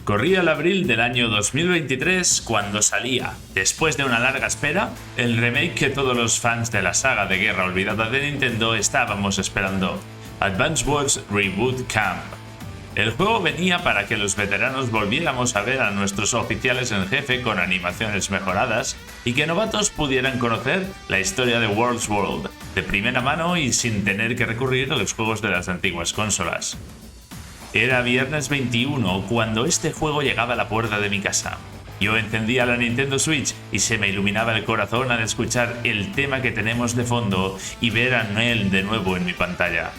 Corría el abril del año 2023 cuando salía, después de una larga espera, el remake que todos los fans de la saga de guerra olvidada de Nintendo estábamos esperando, Advance Wars Reboot Camp. El juego venía para que los veteranos volviéramos a ver a nuestros oficiales en jefe con animaciones mejoradas y que novatos pudieran conocer la historia de World's World, de primera mano y sin tener que recurrir a los juegos de las antiguas consolas. Era viernes 21 cuando este juego llegaba a la puerta de mi casa. Yo encendía la Nintendo Switch y se me iluminaba el corazón al escuchar el tema que tenemos de fondo y ver a Noel de nuevo en mi pantalla.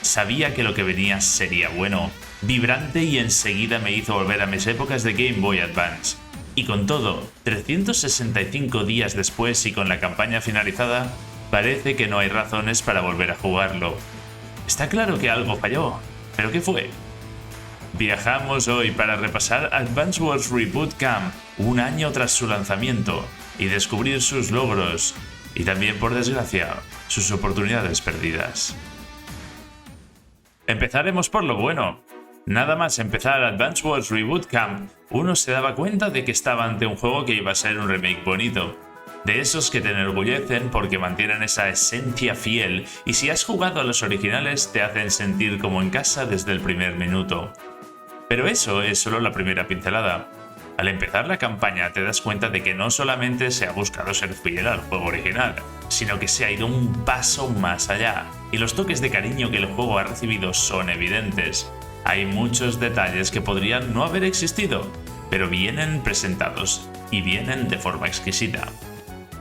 Sabía que lo que venía sería bueno, vibrante y enseguida me hizo volver a mis épocas de Game Boy Advance. Y con todo, 365 días después y con la campaña finalizada, parece que no hay razones para volver a jugarlo. Está claro que algo falló, ¿pero qué fue? Viajamos hoy para repasar Advance Wars Reboot Camp, un año tras su lanzamiento, y descubrir sus logros, y también, por desgracia, sus oportunidades perdidas. Empezaremos por lo bueno. Nada más empezar Advance Wars Reboot Camp, uno se daba cuenta de que estaba ante un juego que iba a ser un remake bonito. De esos que te enorgullecen porque mantienen esa esencia fiel y si has jugado a los originales te hacen sentir como en casa desde el primer minuto. Pero eso es solo la primera pincelada. Al empezar la campaña te das cuenta de que no solamente se ha buscado ser fiel al juego original, sino que se ha ido un paso más allá, y los toques de cariño que el juego ha recibido son evidentes. Hay muchos detalles que podrían no haber existido, pero vienen presentados y vienen de forma exquisita.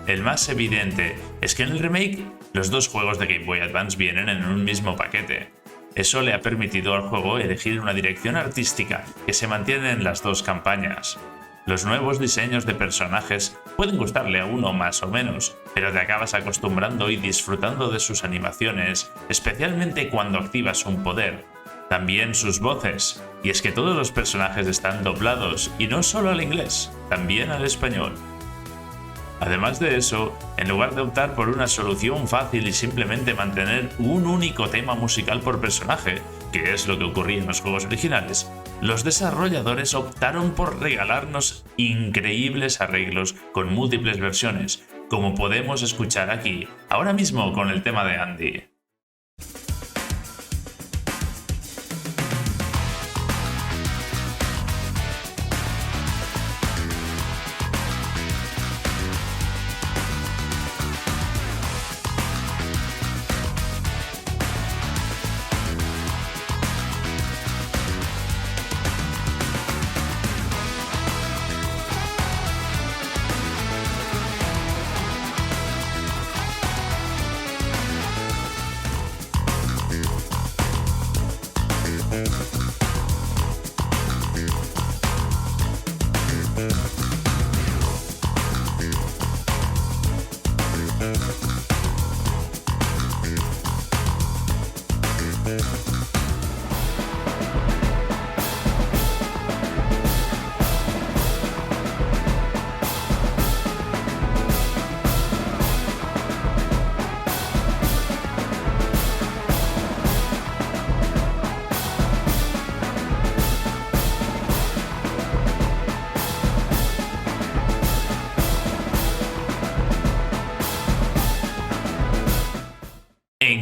El más evidente es que en el remake los dos juegos de Game Boy Advance vienen en un mismo paquete. Eso le ha permitido al juego elegir una dirección artística que se mantiene en las dos campañas. Los nuevos diseños de personajes pueden gustarle a uno más o menos, pero te acabas acostumbrando y disfrutando de sus animaciones, especialmente cuando activas un poder. También sus voces, y es que todos los personajes están doblados, y no solo al inglés, también al español. Además de eso, en lugar de optar por una solución fácil y simplemente mantener un único tema musical por personaje, que es lo que ocurría en los juegos originales, los desarrolladores optaron por regalarnos increíbles arreglos con múltiples versiones, como podemos escuchar aquí, ahora mismo con el tema de Andy.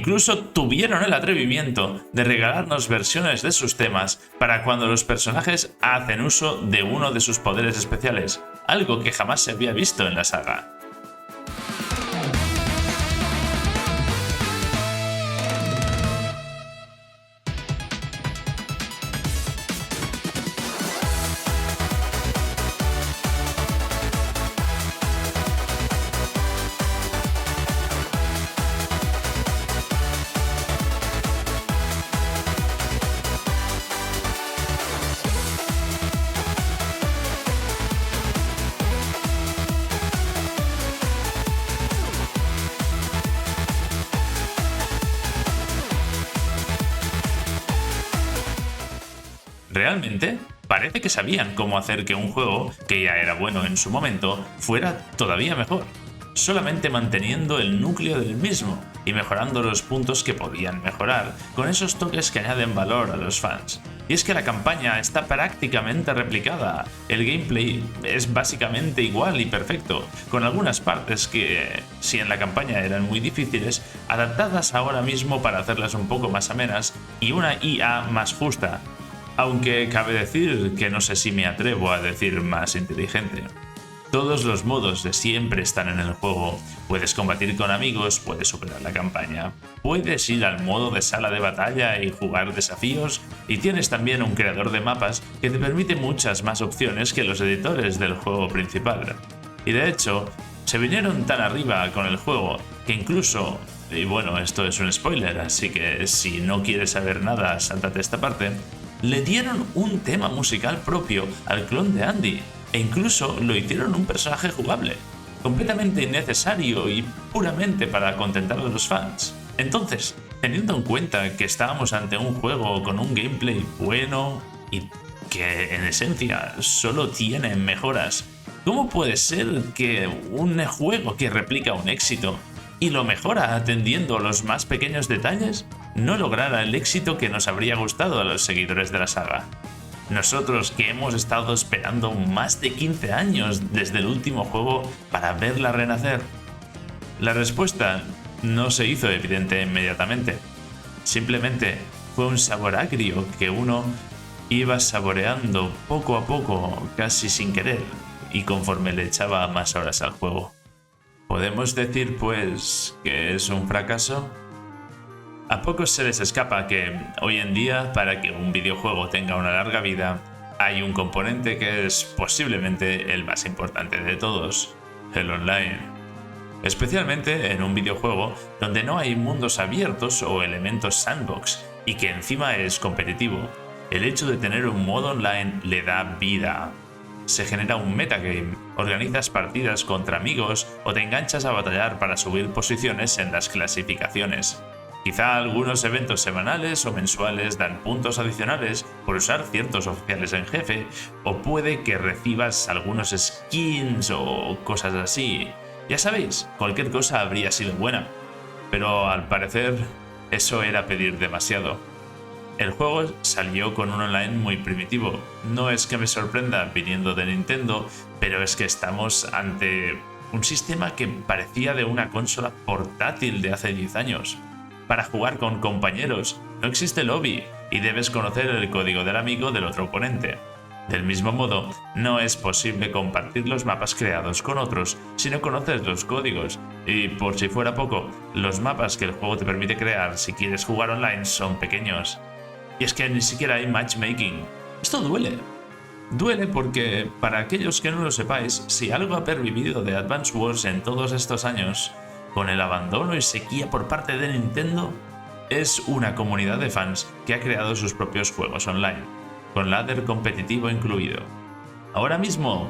Incluso tuvieron el atrevimiento de regalarnos versiones de sus temas para cuando los personajes hacen uso de uno de sus poderes especiales, algo que jamás se había visto en la saga. Realmente, parece que sabían cómo hacer que un juego, que ya era bueno en su momento, fuera todavía mejor. solamente manteniendo el núcleo del mismo y mejorando los puntos que podían mejorar, con esos toques que añaden valor a los fans. Y es que la campaña está prácticamente replicada, el gameplay es básicamente igual y perfecto, con algunas partes que, si en la campaña eran muy difíciles, adaptadas ahora mismo para hacerlas un poco más amenas y una IA más justa, aunque cabe decir que no sé si me atrevo a decir más inteligente. Todos los modos de siempre están en el juego. Puedes combatir con amigos, puedes superar la campaña, puedes ir al modo de sala de batalla y jugar desafíos, y tienes también un creador de mapas que te permite muchas más opciones que los editores del juego principal. Y de hecho, se vinieron tan arriba con el juego que incluso, y bueno, esto es un spoiler, así que si no quieres saber nada, sáltate esta parte, le dieron un tema musical propio al clon de Andy. E incluso lo hicieron un personaje jugable, completamente innecesario y puramente para contentar a los fans. Entonces, teniendo en cuenta que estábamos ante un juego con un gameplay bueno y que en esencia solo tiene mejoras, ¿cómo puede ser que un juego que replica un éxito y lo mejora atendiendo a los más pequeños detalles no lograra el éxito que nos habría gustado a los seguidores de la saga? Nosotros que hemos estado esperando más de 15 años desde el último juego para verla renacer. La respuesta no se hizo evidente inmediatamente. Simplemente fue un sabor agrio que uno iba saboreando poco a poco, casi sin querer, y conforme le echaba más horas al juego. ¿Podemos decir, pues, que es un fracaso? A pocos se les escapa que, hoy en día, para que un videojuego tenga una larga vida, hay un componente que es posiblemente el más importante de todos, el online. Especialmente en un videojuego donde no hay mundos abiertos o elementos sandbox, y que encima es competitivo. El hecho de tener un modo online le da vida. Se genera un metagame, organizas partidas contra amigos o te enganchas a batallar para subir posiciones en las clasificaciones. Quizá algunos eventos semanales o mensuales dan puntos adicionales por usar ciertos oficiales en jefe, o puede que recibas algunos skins o cosas así. Ya sabéis, cualquier cosa habría sido buena, pero al parecer eso era pedir demasiado. El juego salió con un online muy primitivo. No es que me sorprenda viniendo de Nintendo, pero es que estamos ante un sistema que parecía de una consola portátil de hace 10 años. Para jugar con compañeros no existe lobby y debes conocer el código del amigo del otro oponente. Del mismo modo, no es posible compartir los mapas creados con otros si no conoces los códigos, y por si fuera poco, los mapas que el juego te permite crear si quieres jugar online son pequeños. Y es que ni siquiera hay matchmaking. Esto duele. Duele porque, para aquellos que no lo sepáis, si algo ha pervivido de Advance Wars en todos estos años, con el abandono y sequía por parte de Nintendo, es una comunidad de fans que ha creado sus propios juegos online, con ladder competitivo incluido. Ahora mismo,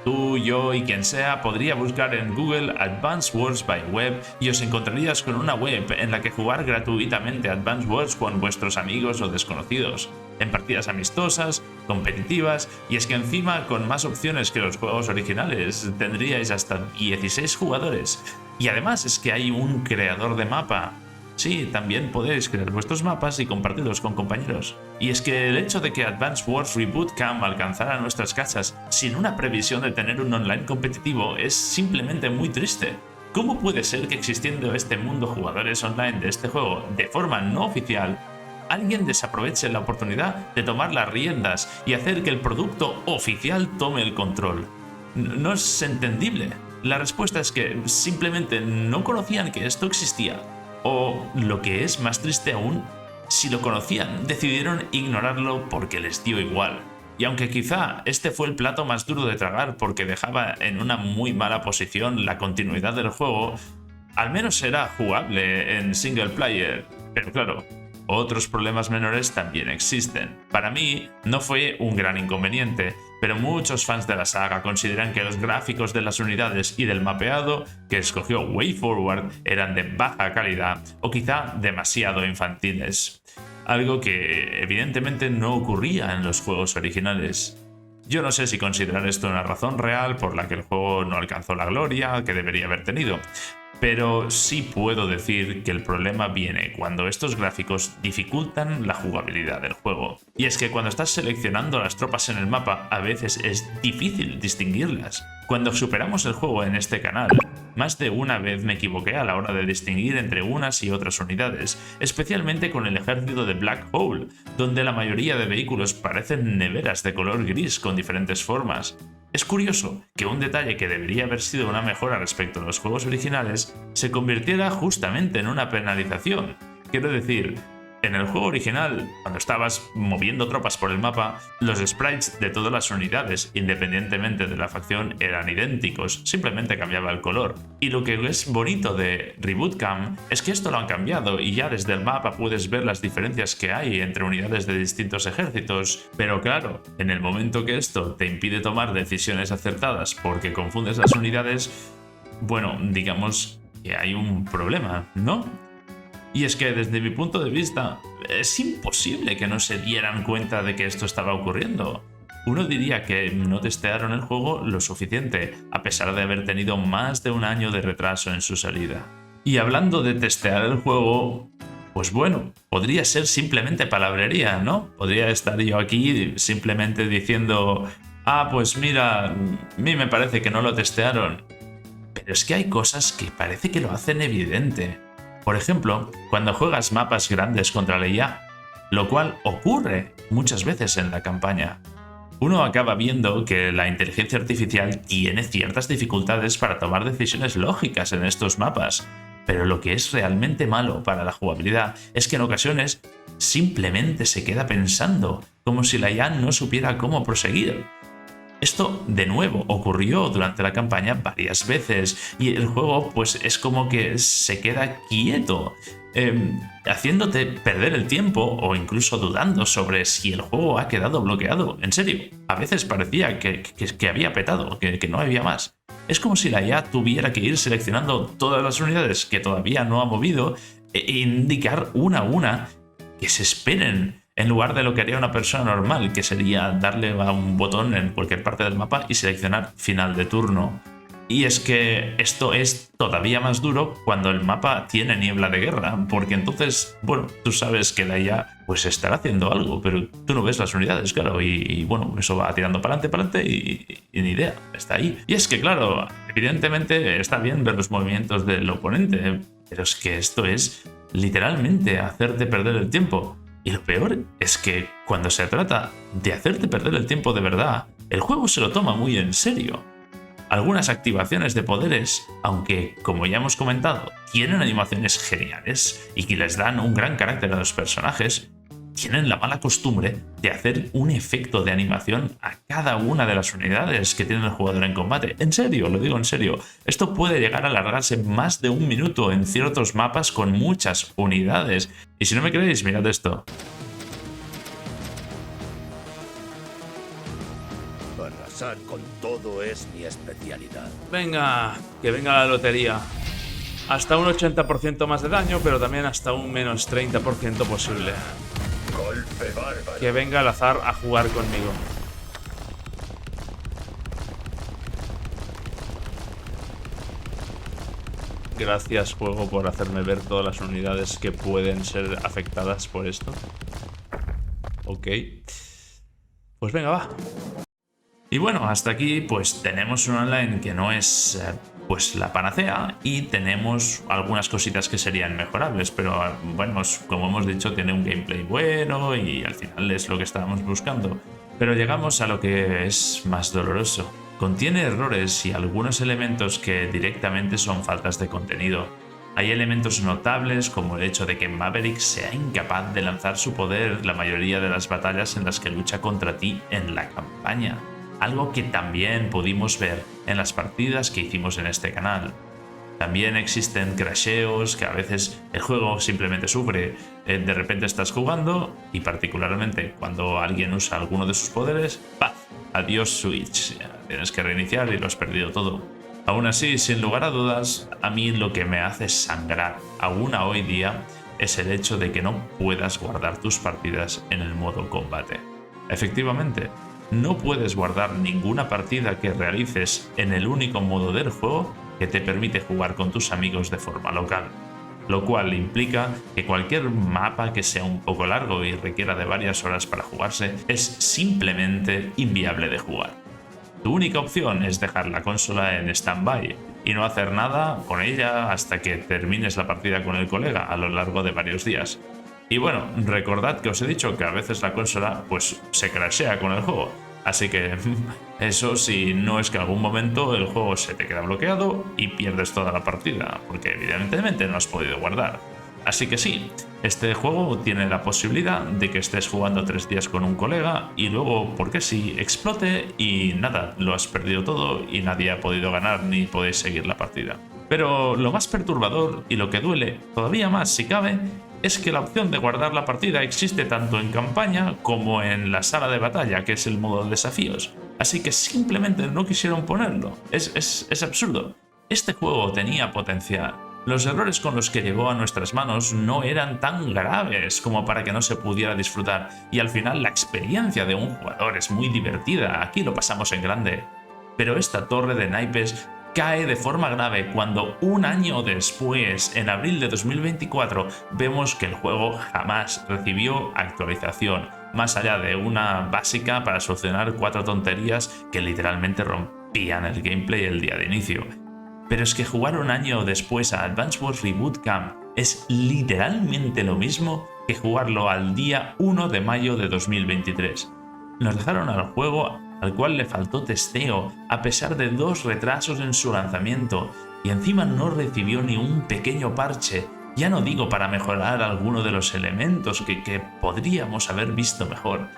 tú, yo y quien sea podría buscar en Google Advance Wars by Web y os encontrarías con una web en la que jugar gratuitamente Advance Wars con vuestros amigos o desconocidos, en partidas amistosas, competitivas, y es que encima con más opciones que los juegos originales tendríais hasta 16 jugadores. Y además es que hay un creador de mapa. Sí, también podéis crear vuestros mapas y compartirlos con compañeros. Y es que el hecho de que Advance Wars Reboot Camp alcanzara nuestras casas sin una previsión de tener un online competitivo es simplemente muy triste. ¿Cómo puede ser que existiendo este mundo jugadores online de este juego de forma no oficial, alguien desaproveche la oportunidad de tomar las riendas y hacer que el producto oficial tome el control? No es entendible. La respuesta es que simplemente no conocían que esto existía. O, lo que es más triste aún, si lo conocían, decidieron ignorarlo porque les dio igual. Y aunque quizá este fue el plato más duro de tragar porque dejaba en una muy mala posición la continuidad del juego, al menos era jugable en single player. Pero claro, otros problemas menores también existen. Para mí, no fue un gran inconveniente, pero muchos fans de la saga consideran que los gráficos de las unidades y del mapeado que escogió WayForward eran de baja calidad o quizá demasiado infantiles. Algo que evidentemente no ocurría en los juegos originales. Yo no sé si considerar esto una razón real por la que el juego no alcanzó la gloria que debería haber tenido, pero sí puedo decir que el problema viene cuando estos gráficos dificultan la jugabilidad del juego. Y es que cuando estás seleccionando las tropas en el mapa, a veces es difícil distinguirlas. Cuando superamos el juego en este canal, más de una vez me equivoqué a la hora de distinguir entre unas y otras unidades, especialmente con el ejército de Black Hole, donde la mayoría de vehículos parecen neveras de color gris con diferentes formas. Es curioso que un detalle que debería haber sido una mejora respecto a los juegos originales se convirtiera justamente en una penalización. Quiero decir, en el juego original, cuando estabas moviendo tropas por el mapa, los sprites de todas las unidades, independientemente de la facción, eran idénticos, simplemente cambiaba el color. Y lo que es bonito de Reboot Camp es que esto lo han cambiado y ya desde el mapa puedes ver las diferencias que hay entre unidades de distintos ejércitos. Pero claro, en el momento que esto te impide tomar decisiones acertadas porque confundes las unidades, bueno, digamos que hay un problema, ¿no? Y es que desde mi punto de vista, es imposible que no se dieran cuenta de que esto estaba ocurriendo. Uno diría que no testearon el juego lo suficiente, a pesar de haber tenido más de un año de retraso en su salida. Y hablando de testear el juego, pues bueno, podría ser simplemente palabrería, ¿no? Podría estar yo aquí simplemente diciendo, pues mira, a mí me parece que no lo testearon. Pero es que hay cosas que parece que lo hacen evidente. Por ejemplo, cuando juegas mapas grandes contra la IA, lo cual ocurre muchas veces en la campaña. Uno acaba viendo que la inteligencia artificial tiene ciertas dificultades para tomar decisiones lógicas en estos mapas, pero lo que es realmente malo para la jugabilidad es que en ocasiones simplemente se queda pensando, como si la IA no supiera cómo proseguir. Esto, de nuevo, ocurrió durante la campaña varias veces y el juego pues es como que se queda quieto, haciéndote perder el tiempo o incluso dudando sobre si el juego ha quedado bloqueado. En serio, a veces parecía que había petado, que no había más. Es como si la IA tuviera que ir seleccionando todas las unidades que todavía no ha movido e indicar una a una que se esperen, en lugar de lo que haría una persona normal, que sería darle a un botón en cualquier parte del mapa y seleccionar final de turno. Y es que esto es todavía más duro cuando el mapa tiene niebla de guerra, porque entonces, bueno, tú sabes que la IA pues estará haciendo algo, pero tú no ves las unidades, claro, y bueno, eso va tirando para adelante y ni idea, está ahí. Y es que, claro, evidentemente está bien ver los movimientos del oponente, pero es que esto es literalmente hacerte perder el tiempo. Y lo peor es que cuando se trata de hacerte perder el tiempo de verdad, el juego se lo toma muy en serio. Algunas activaciones de poderes, aunque, como ya hemos comentado, tienen animaciones geniales y que les dan un gran carácter a los personajes, tienen la mala costumbre de hacer un efecto de animación a cada una de las unidades que tiene el jugador en combate. En serio, lo digo en serio. Esto puede llegar a alargarse más de un minuto en ciertos mapas con muchas unidades. Y si no me creéis, mirad esto. Arrasar con todo es mi especialidad. Venga, que venga la lotería. Hasta un 80% más de daño, pero también hasta un menos 30% posible. Golpe bárbaro. Que venga el azar a jugar conmigo. Gracias, juego, por hacerme ver todas las unidades que pueden ser afectadas por esto. Ok. Pues venga, va. Y bueno, hasta aquí pues tenemos un online que no es pues la panacea y tenemos algunas cositas que serían mejorables, pero bueno, como hemos dicho, tiene un gameplay bueno y al final es lo que estábamos buscando. Pero llegamos a lo que es más doloroso. Contiene errores y algunos elementos que directamente son faltas de contenido. Hay elementos notables como el hecho de que Maverick sea incapaz de lanzar su poder la mayoría de las batallas en las que lucha contra ti en la campaña. Algo que también pudimos ver en las partidas que hicimos en este canal. También existen crasheos que a veces el juego simplemente sufre. De repente estás jugando y particularmente cuando alguien usa alguno de sus poderes, ¡paf! Adiós Switch. Tienes que reiniciar y lo has perdido todo. Aún así, sin lugar a dudas, a mí lo que me hace sangrar aún a hoy día es el hecho de que no puedas guardar tus partidas en el modo combate. Efectivamente, no no puedes guardar ninguna partida que realices en el único modo del juego que te permite jugar con tus amigos de forma local, lo cual implica que cualquier mapa que sea un poco largo y requiera de varias horas para jugarse es simplemente inviable de jugar. Tu única opción es dejar la consola en stand-by y no hacer nada con ella hasta que termines la partida con el colega a lo largo de varios días. Y bueno, recordad que os he dicho que a veces la consola pues se crashea con el juego. Así que eso si no es que en algún momento el juego se te queda bloqueado y pierdes toda la partida, porque evidentemente no has podido guardar. Así que sí, este juego tiene la posibilidad de que estés jugando 3 días con un colega y luego, porque sí, explote y nada, lo has perdido todo y nadie ha podido ganar ni podéis seguir la partida. Pero lo más perturbador y lo que duele todavía más si cabe es que la opción de guardar la partida existe tanto en campaña como en la sala de batalla, que es el modo de desafíos. Así que simplemente no quisieron ponerlo. Es absurdo. Este juego tenía potencial. Los errores con los que llegó a nuestras manos no eran tan graves como para que no se pudiera disfrutar. Y al final la experiencia de un jugador es muy divertida. Aquí lo pasamos en grande. Pero esta torre de naipes cae de forma grave cuando un año después, en abril de 2024, vemos que el juego jamás recibió actualización, más allá de una básica para solucionar 4 tonterías que literalmente rompían el gameplay el día de inicio. Pero es que jugar un año después a Advance Wars Reboot Camp es literalmente lo mismo que jugarlo al día 1 de mayo de 2023. Nos dejaron al juego al cual le faltó testeo a pesar de 2 retrasos en su lanzamiento y encima no recibió ni un pequeño parche, ya no digo para mejorar alguno de los elementos que podríamos haber visto mejor,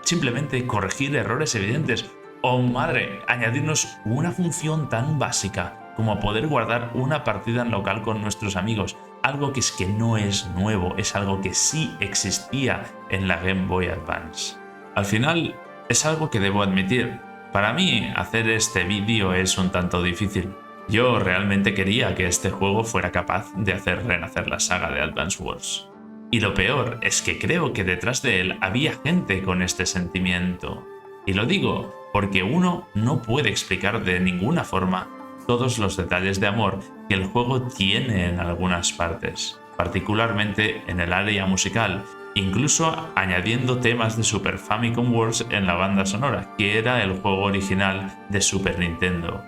simplemente corregir errores evidentes o, madre, añadirnos una función tan básica como poder guardar una partida en local con nuestros amigos, algo que es que no es nuevo, es algo que sí existía en la Game Boy Advance. Al final, es algo que debo admitir. Para mí, hacer este vídeo es un tanto difícil. Yo realmente quería que este juego fuera capaz de hacer renacer la saga de Advance Wars. Y lo peor es que creo que detrás de él había gente con este sentimiento. Y lo digo porque uno no puede explicar de ninguna forma todos los detalles de amor que el juego tiene en algunas partes, particularmente en el área musical, incluso añadiendo temas de Super Famicom Wars en la banda sonora, que era el juego original de Super Nintendo.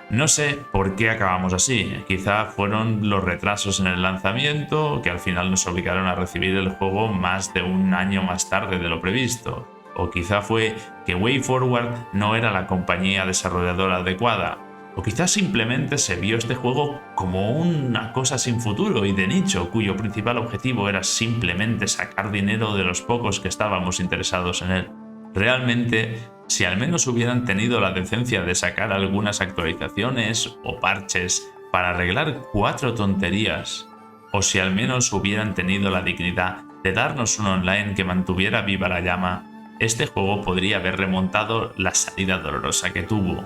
No sé por qué acabamos así, quizá fueron los retrasos en el lanzamiento que al final nos obligaron a recibir el juego más de un año más tarde de lo previsto, o quizá fue que WayForward no era la compañía desarrolladora adecuada, o quizás simplemente se vio este juego como una cosa sin futuro y de nicho, cuyo principal objetivo era simplemente sacar dinero de los pocos que estábamos interesados en él. Realmente, si al menos hubieran tenido la decencia de sacar algunas actualizaciones o parches para arreglar 4 tonterías, o si al menos hubieran tenido la dignidad de darnos un online que mantuviera viva la llama, este juego podría haber remontado la salida dolorosa que tuvo.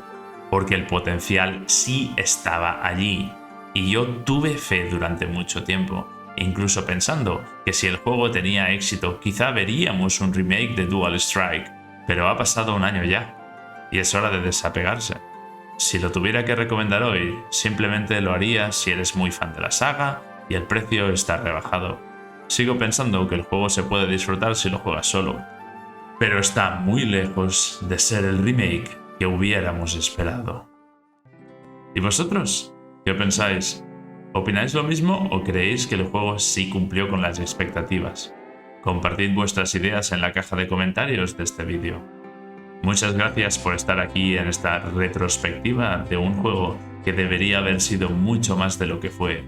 Porque el potencial sí estaba allí, y yo tuve fe durante mucho tiempo, incluso pensando que si el juego tenía éxito quizá veríamos un remake de Dual Strike, pero ha pasado un año ya, y es hora de desapegarse. Si lo tuviera que recomendar hoy, simplemente lo haría si eres muy fan de la saga y el precio está rebajado. Sigo pensando que el juego se puede disfrutar si lo juegas solo, pero está muy lejos de ser el remake que hubiéramos esperado. ¿Y vosotros? ¿Qué pensáis? ¿Opináis lo mismo o creéis que el juego sí cumplió con las expectativas? Compartid vuestras ideas en la caja de comentarios de este vídeo. Muchas gracias por estar aquí en esta retrospectiva de un juego que debería haber sido mucho más de lo que fue.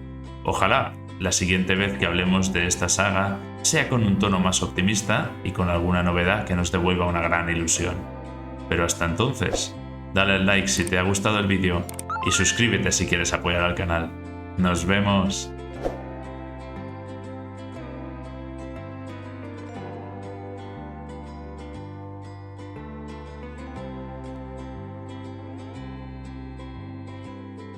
Ojalá la siguiente vez que hablemos de esta saga sea con un tono más optimista y con alguna novedad que nos devuelva una gran ilusión. Pero hasta entonces, dale al like si te ha gustado el vídeo y suscríbete si quieres apoyar al canal. ¡Nos vemos!